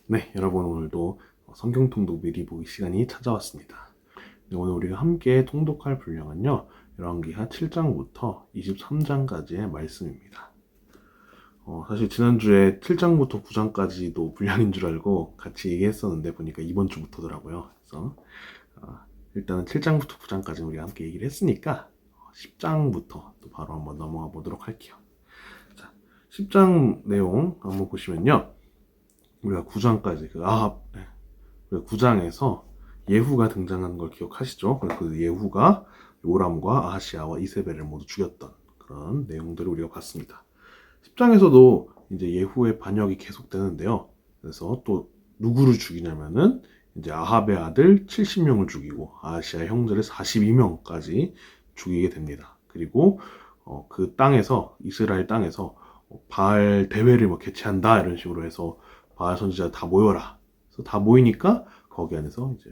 네, 여러분 오늘도 성경 통독 미리 보기 시간이 찾아왔습니다. 네, 오늘 우리가 함께 통독할 분량은요, 열왕기하 7장부터 23장까지의 말씀입니다. 사실 지난주에 7장부터 9장까지도 분량인 줄 알고 같이 얘기했었는데 보니까 이번 주부터더라고요. 그래서 일단은 7장부터 9장까지 우리가 함께 얘기를 했으니까 10장부터 또 바로 한번 넘어가 보도록 할게요. 자, 10장 내용 한번 보시면요. 우리가 9장까지 우리가 9장에서 예후가 등장하는 걸 기억하시죠? 그 예후가 요람과 아하시아와 이세벨을 모두 죽였던 그런 내용들을 우리가 봤습니다. 10장에서도 이제 예후의 반역이 계속되는데요. 그래서 또 누구를 죽이냐면은 이제 아합의 아들 70명을 죽이고 아하시아의 형제를 42명까지 죽이게 됩니다. 그리고 그 땅에서 이스라엘 땅에서 바알 대회를 뭐 개최한다 이런 식으로 해서 바알 선지자 다 모여라. 그래서 다 모이니까 거기 안에서 이제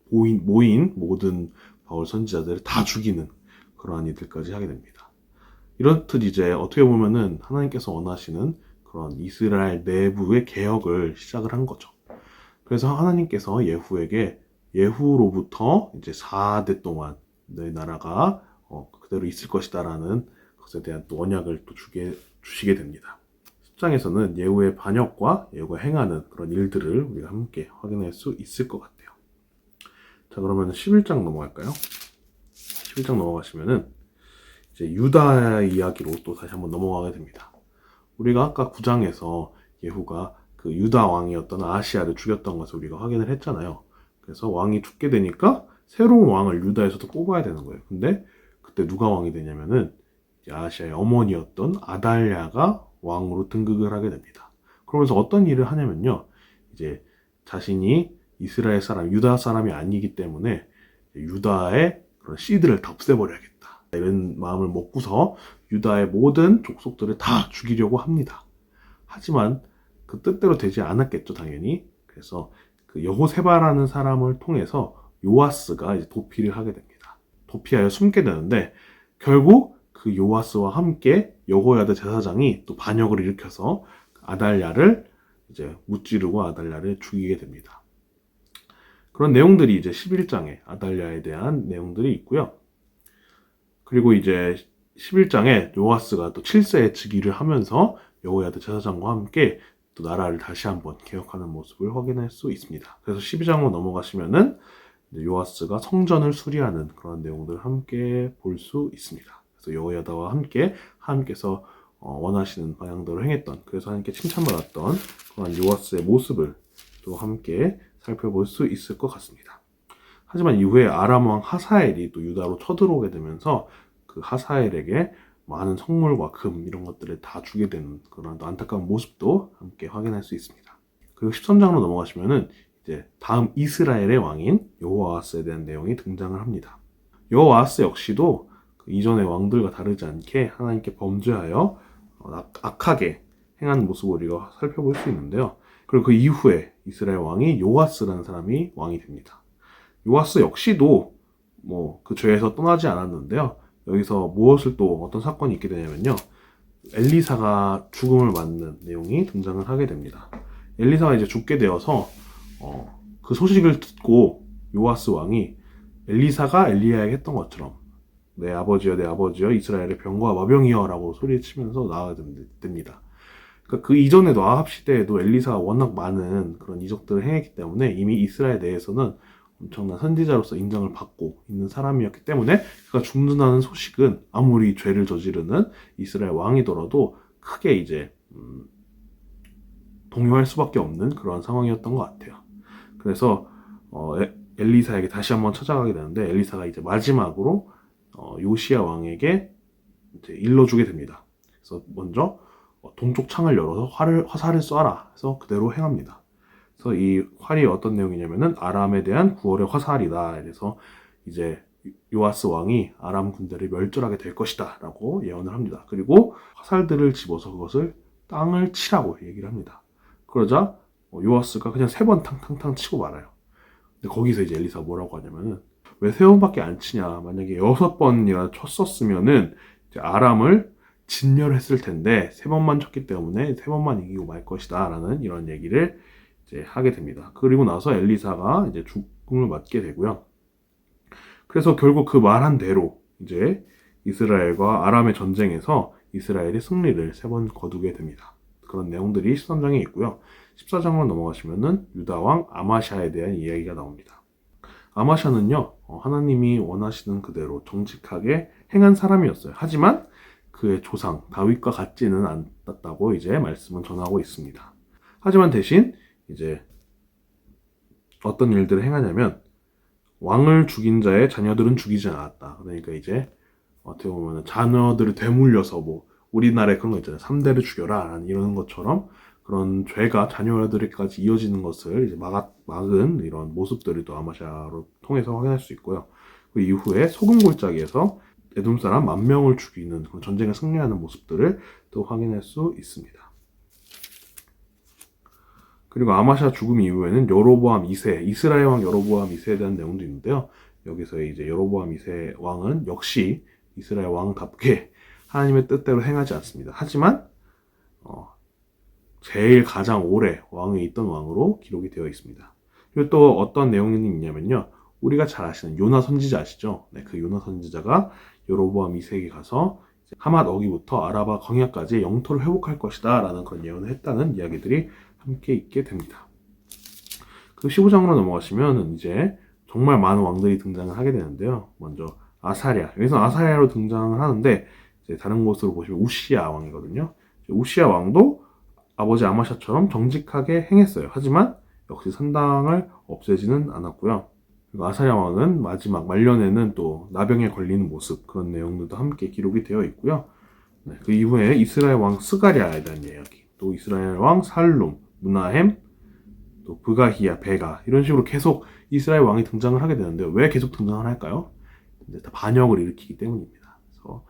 모인 모든 바울 선지자들을 다 죽이는 그러한 일들까지 하게 됩니다. 이렇듯 이제 어떻게 보면은 하나님께서 원하시는 그런 이스라엘 내부의 개혁을 시작을 한 거죠. 그래서 하나님께서 예후로부터 이제 4대 동안 내 나라가 그대로 있을 것이다라는 것에 대한 또 언약을 또 주시게 됩니다. 10장에서는 예후의 반역과 예후가 행하는 그런 일들을 우리가 함께 확인할 수 있을 것 같아요. 자, 그러면 11장 넘어갈까요? 11장 넘어가시면은 이제 유다 이야기로 또 다시 한번 넘어가게 됩니다. 우리가 아까 9장에서 예후가 그 유다 왕이었던 아하시아를 죽였던 것을 우리가 확인을 했잖아요. 그래서 왕이 죽게 되니까 새로운 왕을 유다에서도 뽑아야 되는 거예요. 근데 그때 누가 왕이 되냐면은 아하시아의 어머니였던 아달랴가 왕으로 등극을 하게 됩니다. 그러면서 어떤 일을 하냐면요. 이제 자신이 이스라엘 사람, 유다 사람이 아니기 때문에 유다의 그런 씨들을 다 없애버려야겠다. 이런 마음을 먹고서 유다의 모든 족속들을 다 죽이려고 합니다. 하지만 그 뜻대로 되지 않았겠죠, 당연히. 그래서 그 여호세바라는 사람을 통해서 요아스가 이제 도피를 하게 됩니다. 도피하여 숨게 되는데 결국 그 요아스와 함께 여호야다 제사장이 또 반역을 일으켜서 아달랴를 이제 무찌르고 아달랴를 죽이게 됩니다. 그런 내용들이 이제 11장에 아달랴에 대한 내용들이 있고요. 그리고 이제 11장에 요아스가 또 7세의 즉위를 하면서 여호야다 제사장과 함께 또 나라를 다시 한번 개혁하는 모습을 확인할 수 있습니다. 그래서 12장으로 넘어가시면은 요아스가 성전을 수리하는 그런 내용들을 함께 볼 수 있습니다. 그래서 여호야다와 함께 하나님께서 원하시는 방향대로 행했던, 그래서 하나님께 칭찬받았던 그런 요아스의 모습을 또 함께 살펴볼 수 있을 것 같습니다. 하지만 이후에 아람 왕 하사엘이 또 유다로 쳐들어오게 되면서 그 하사엘에게 많은 성물과 금 이런 것들을 다 주게 되는 그런 안타까운 모습도 함께 확인할 수 있습니다. 그리고 13장으로 넘어가시면은 이제 다음 이스라엘의 왕인 여호아스에 대한 내용이 등장을 합니다. 여호아스 역시도 그 이전의 왕들과 다르지 않게 하나님께 범죄하여 악하게 행한 모습을 우리가 살펴볼 수 있는데요. 그리고 그 이후에 이스라엘 왕이 요아스라는 사람이 왕이 됩니다. 요아스 역시도 뭐 그 죄에서 떠나지 않았는데요. 여기서 무엇을 또 어떤 사건이 있게 되냐면요. 엘리사가 죽음을 맞는 내용이 등장을 하게 됩니다. 엘리사가 이제 죽게 되어서 그 소식을 듣고 요아스 왕이 엘리사가 엘리야에게 했던 것처럼 내 아버지여 이스라엘의 병과 마병이여 라고 소리치면서 나아가게 됩니다. 그러니까 그 이전에도 아합 시대에도 엘리사가 워낙 많은 그런 이적들을 행했기 때문에 이미 이스라엘 내에서는 엄청난 선지자로서 인정을 받고 있는 사람이었기 때문에 그가 죽는다는 소식은 아무리 죄를 저지르는 이스라엘 왕이더라도 크게 이제 동요할 수밖에 없는 그런 상황이었던 것 같아요. 그래서 엘리사에게 다시 한번 찾아가게 되는데 엘리사가 이제 마지막으로 요시야 왕에게 이제 일러주게 됩니다. 그래서 먼저 동쪽 창을 열어서 화살을 쏴라 해서 그대로 행합니다. 그래서 이 활이 어떤 내용이냐면은 아람에 대한 9월의 화살이다. 그래서 이제 요아스 왕이 아람 군대를 멸절하게 될 것이다 라고 예언을 합니다. 그리고 화살들을 집어서 그것을 땅을 치라고 얘기를 합니다. 그러자 요아스가 그냥 3번 탕탕탕 치고 말아요. 근데 거기서 이제 엘리사가 뭐라고 하냐면은 왜 3번밖에 안 치냐, 만약에 6번이나 쳤었으면은 이제 아람을 진멸했을 텐데 3번만 쳤기 때문에 3번만 이기고 말 것이다 라는 이런 얘기를 이제 하게 됩니다. 그리고 나서 엘리사가 이제 죽음을 맞게 되고요. 그래서 결국 그 말한 대로 이제 이스라엘과 아람의 전쟁에서 이스라엘이 승리를 3번 거두게 됩니다. 그런 내용들이 13장에 있고요. 14장만 넘어가시면은 유다왕 아마샤에 대한 이야기가 나옵니다. 아마샤는요, 하나님이 원하시는 그대로 정직하게 행한 사람이었어요. 하지만 그의 조상 다윗과 같지는 않았다고 이제 말씀은 전하고 있습니다. 하지만 대신 이제 어떤 일들을 행하냐면 왕을 죽인 자의 자녀들은 죽이지 않았다. 그러니까 이제 어떻게 보면 자녀들을 되물려서 뭐 우리나라에 그런 거 있잖아요. 3대를 죽여라 이런 것처럼 그런 죄가 자녀들에게까지 이어지는 것을 이제 막은 이런 모습들을 또 아마샤로 통해서 확인할 수 있고요. 그 이후에 소금 골짜기에서 에돔 사람 10,000명을 죽이는 그런 전쟁에 승리하는 모습들을 또 확인할 수 있습니다. 그리고 아마샤 죽음 이후에는 여로보암 2세, 이스라엘 왕 여로보암 2세에 대한 내용도 있는데요. 여기서 이제 여로보암 2세 왕은 역시 이스라엘 왕답게 하나님의 뜻대로 행하지 않습니다. 하지만 제일 가장 오래 왕에 있던 왕으로 기록이 되어 있습니다. 그리고 또 어떤 내용이 있냐면요. 우리가 잘 아시는 요나 선지자 아시죠? 네, 그 요나 선지자가 여로보암 2세에게 가서 하맛 어기부터 아라바 광야까지 영토를 회복할 것이다 라는 그런 예언을 했다는 이야기들이 함께 있게 됩니다. 그 15장으로 넘어가시면 이제 정말 많은 왕들이 등장을 하게 되는데요. 먼저 아사랴, 여기서 아사랴로 등장을 하는데 이제 다른 곳으로 보시면 우시야 왕이거든요. 우시야 왕도 아버지 아마샤처럼 정직하게 행했어요. 하지만 역시 산당을 없애지는 않았고요. 그리고 아사랴 왕은 마지막 말년에는 또 나병에 걸리는 모습, 그런 내용들도 함께 기록이 되어 있고요. 네, 그 이후에 이스라엘 왕 스가랴에 대한 이야기, 또 이스라엘 왕 살룸, 무나헴, 또 브가히야, 베가 이런 식으로 계속 이스라엘 왕이 등장을 하게 되는데 왜 계속 등장을 할까요? 이제 다 반역을 일으키기 때문입니다. 그래서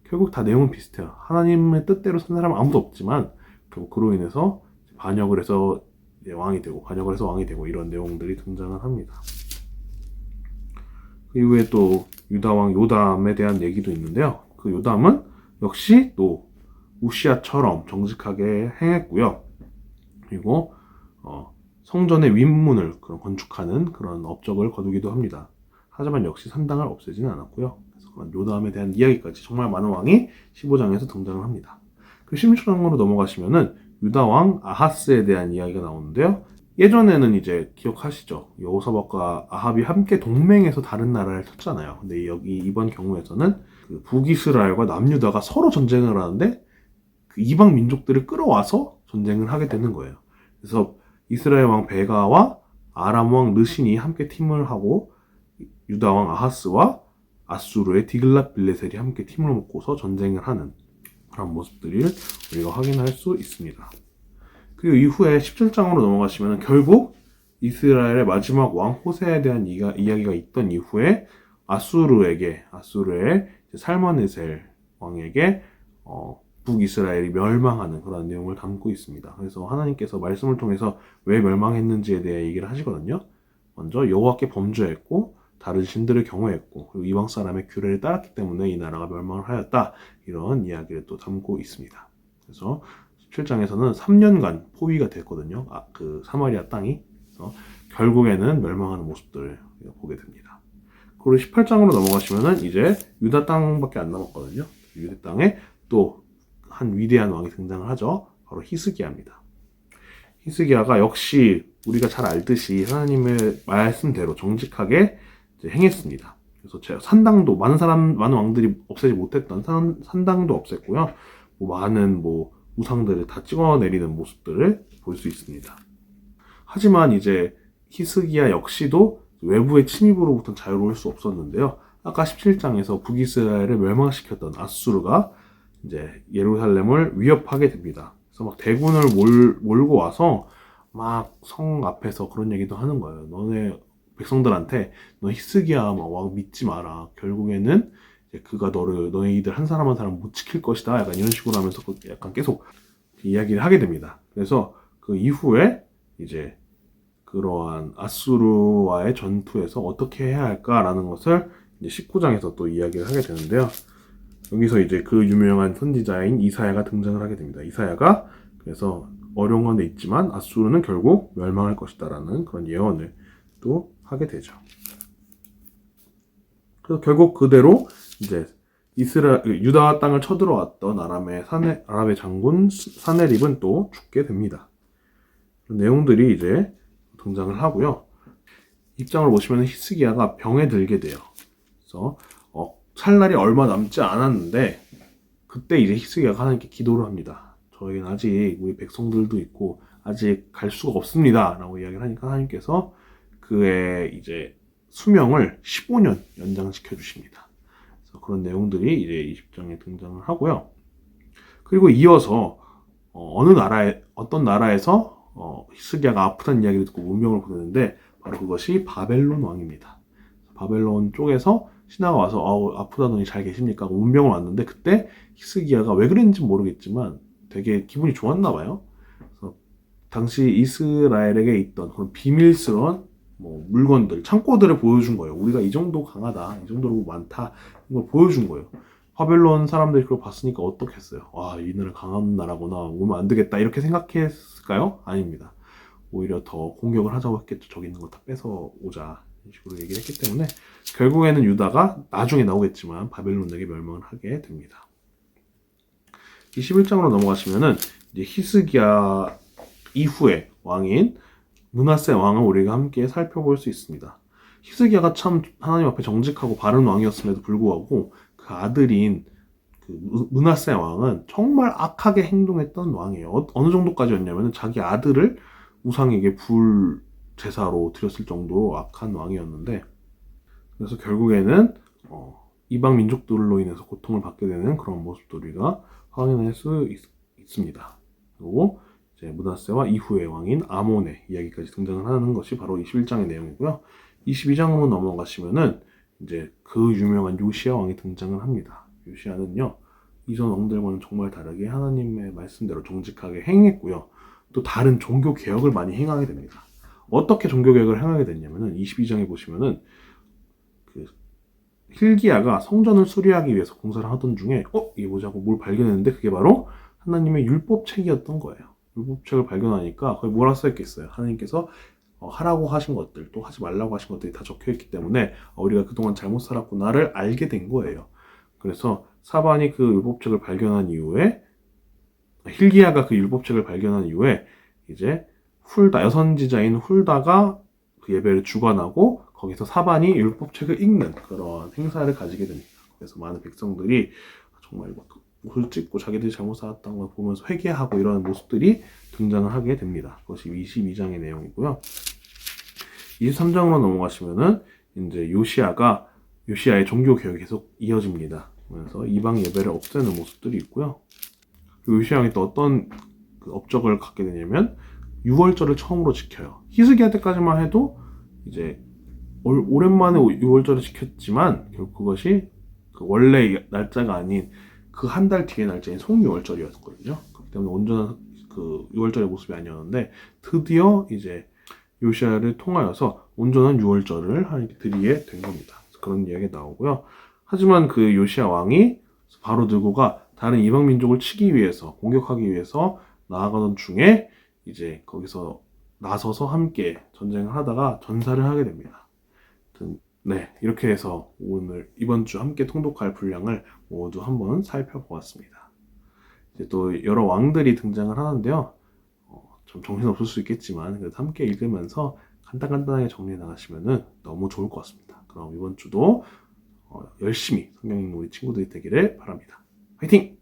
결국 다 내용은 비슷해요. 하나님의 뜻대로 산 사람은 아무도 없지만 결국 그로 인해서 반역을 해서 왕이 되고 반역을 해서 왕이 되고 이런 내용들이 등장을 합니다. 그 이후에 또 유다왕 요담에 대한 얘기도 있는데요. 그 요담은 역시 또 우시아처럼 정직하게 행했고요. 그리고 성전의 윗문을 건축하는 그런 업적을 거두기도 합니다. 하지만 역시 산당을 없애지는 않았고요. 그래서 그런 요담에 대한 이야기까지 정말 많은 왕이 15장에서 등장을 합니다. 그 16장으로 넘어가시면은 유다왕 아하스에 대한 이야기가 나오는데요. 예전에는 이제 기억하시죠? 여호사밧과 아합이 함께 동맹해서 다른 나라를 쳤잖아요. 근데 여기 이번 경우에서는 그 북이스라엘과 남유다가 서로 전쟁을 하는데 그 이방 민족들을 끌어와서 전쟁을 하게 되는 거예요. 그래서 이스라엘 왕 베가와 아람 왕 르신이 함께 팀을 하고 유다 왕 아하스와 아수르의 디글랏 빌레셀이 함께 팀을 묶고서 전쟁을 하는 그런 모습들을 우리가 확인할 수 있습니다. 그리고 이후에 17장으로 넘어가시면 결국 이스라엘의 마지막 왕 호세에 대한 이야기가 있던 이후에 아수르의 살마네셀 왕에게 북이스라엘이 멸망하는 그런 내용을 담고 있습니다. 그래서 하나님께서 말씀을 통해서 왜 멸망했는지에 대해 얘기를 하시거든요. 먼저 여호와께 범죄했고 다른 신들을 경외했고 그리고 이방 사람의 규례를 따랐기 때문에 이 나라가 멸망을 하였다. 이런 이야기를 또 담고 있습니다. 그래서 17장에서는 3년간 포위가 됐거든요. 그 사마리아 땅이. 그래서 결국에는 멸망하는 모습들을 보게 됩니다. 그리고 18장으로 넘어가시면은 이제 유다 땅밖에 안 남았거든요. 유다 땅에 또 한 위대한 왕이 등장을 하죠. 바로 히스기야입니다. 히스기야가 역시 우리가 잘 알듯이 하나님의 말씀대로 정직하게 이제 행했습니다. 그래서 제가 산당도 많은 왕들이 없애지 못했던 산당도 없앴고요. 많은 우상들을 다 찍어내리는 모습들을 볼 수 있습니다. 하지만 이제 히스기야 역시도 외부의 침입으로부터 자유로울 수 없었는데요. 아까 17장에서 북이스라엘을 멸망시켰던 아수르가 이제 예루살렘을 위협하게 됩니다. 그래서 막 대군을 몰고 와서 막 성 앞에서 그런 얘기도 하는 거예요. 너네 백성들한테 너 히스기야 막 믿지 마라. 결국에는 이제 그가 너희들 한 사람 한 사람 못 지킬 것이다. 약간 이런 식으로 하면서 약간 계속 이야기를 하게 됩니다. 그래서 그 이후에 이제 그러한 아수르와의 전투에서 어떻게 해야 할까라는 것을 이제 19장에서 또 이야기를 하게 되는데요. 여기서 이제 그 유명한 선지자인 이사야가 등장을 하게 됩니다. 이사야가 그래서 어려운 데 있지만 아수르는 결국 멸망할 것이다라는 그런 예언을 또 하게 되죠. 그래서 결국 그대로 이제 유다 땅을 쳐들어왔던 아람의 장군 사네립은 또 죽게 됩니다. 내용들이 이제 등장을 하고요. 입장을 보시면 히스기야가 병에 들게 돼요. 그래서 살 날이 얼마 남지 않았는데 그때 이제 히스기야가 하나님께 기도를 합니다. 저희는 아직 우리 백성들도 있고 아직 갈 수가 없습니다. 라고 이야기를 하니까 하나님께서 그의 이제 수명을 15년 연장시켜 주십니다. 그래서 그런 내용들이 이제 20장에 등장을 하고요. 그리고 이어서 어떤 나라에서 히스기야가 아프다는 이야기를 듣고 문명을 보내는데 바로 그것이 바벨론 왕입니다. 바벨론 쪽에서 신하가 와서 아프다더니 잘 계십니까? 하고 문명을 왔는데 그때 히스기야가 왜 그랬는지 모르겠지만 되게 기분이 좋았나 봐요. 그래서 당시 이스라엘에게 있던 그런 비밀스러운 물건들, 창고들을 보여준 거예요. 우리가 이 정도 강하다, 이 정도로 많다, 이걸 보여준 거예요. 바벨론 사람들이 그걸 봤으니까 어떻겠어요? 와, 이 나라 강한 나라구나, 오면 안 되겠다, 이렇게 생각했을까요? 아닙니다. 오히려 더 공격을 하자고 했겠죠. 저기 있는 거 다 뺏어 오자, 이런 식으로 얘기를 했기 때문에 결국에는 유다가 나중에 나오겠지만 바벨론에게 멸망을 하게 됩니다. 21장으로 넘어가시면은 이제 히스기야 이후의 왕인 므낫세 왕을 우리가 함께 살펴볼 수 있습니다. 히스기야가 참 하나님 앞에 정직하고 바른 왕이었음에도 불구하고 그 아들인 그 므낫세 왕은 정말 악하게 행동했던 왕이에요. 어느 정도까지였냐면 자기 아들을 우상에게 불 제사로 드렸을 정도로 악한 왕이었는데, 그래서 결국에는 이방 민족들로 인해서 고통을 받게 되는 그런 모습들 우리가 확인할 수 있습니다. 그리고 이제 므낫세와 이후의 왕인 아몬의 이야기까지 등장을 하는 것이 바로 21장의 내용이고요. 22장으로 넘어가시면은 이제 그 유명한 요시야 왕이 등장을 합니다. 요시야는요, 이전 왕들과는 정말 다르게 하나님의 말씀대로 정직하게 행했고요. 또 다른 종교 개혁을 많이 행하게 됩니다. 어떻게 종교 개혁을 행하게 됐냐면은 22장에 보시면은 그 hil기야가 성전을 수리하기 위해서 공사를 하던 중에 이게 뭐지 하고 뭘 발견했는데 그게 바로 하나님의 율법책이었던 거예요. 율법책을 발견하니까 거기 뭐라 써있겠어요. 하나님께서 하라고 하신 것들, 또 하지 말라고 하신 것들이 다 적혀있기 때문에 우리가 그동안 잘못 살았구나를 알게 된 거예요. 그래서 사반이 그 율법책을 발견한 이후에, hil기야가 그 율법책을 발견한 이후에 이제 여선지자인 훌다가 그 예배를 주관하고 거기서 사반이 율법책을 읽는 그런 행사를 가지게 됩니다. 그래서 많은 백성들이 정말 막 옷을 찢고 자기들이 잘못 살았다는 걸 보면서 회개하고 이런 모습들이 등장을 하게 됩니다. 그것이 22장의 내용이고요. 23장으로 넘어가시면은 이제 요시야의 종교 개혁이 계속 이어집니다. 그래서 이방 예배를 없애는 모습들이 있고요. 요시야 왕이 또 어떤 그 업적을 갖게 되냐면 6월절을 처음으로 지켜요. 히스기야 때까지만 해도 이제 오랜만에 6월절을 지켰지만 결국 그것이 그 원래 날짜가 아닌 그 한 달 뒤의 날짜인 송유월절이었거든요. 그렇기 때문에 온전한 그 6월절의 모습이 아니었는데 드디어 이제 요시야를 통하여서 온전한 6월절을 하나님께 드리게 된 겁니다. 그런 이야기가 나오고요. 하지만 그 요시야 왕이 바로 들고가 다른 이방 민족을 치기 위해서, 공격하기 위해서 나아가던 중에 이제 거기서 나서서 함께 전쟁을 하다가 전사를 하게 됩니다. 네, 이렇게 해서 이번 주 함께 통독할 분량을 모두 한번 살펴보았습니다. 이제 또 여러 왕들이 등장을 하는데요. 좀 정신없을 수 있겠지만 그래도 함께 읽으면서 간단하게 정리해 나가시면 너무 좋을 것 같습니다. 그럼 이번 주도 열심히 성경 읽는 우리 친구들이 되기를 바랍니다. 화이팅!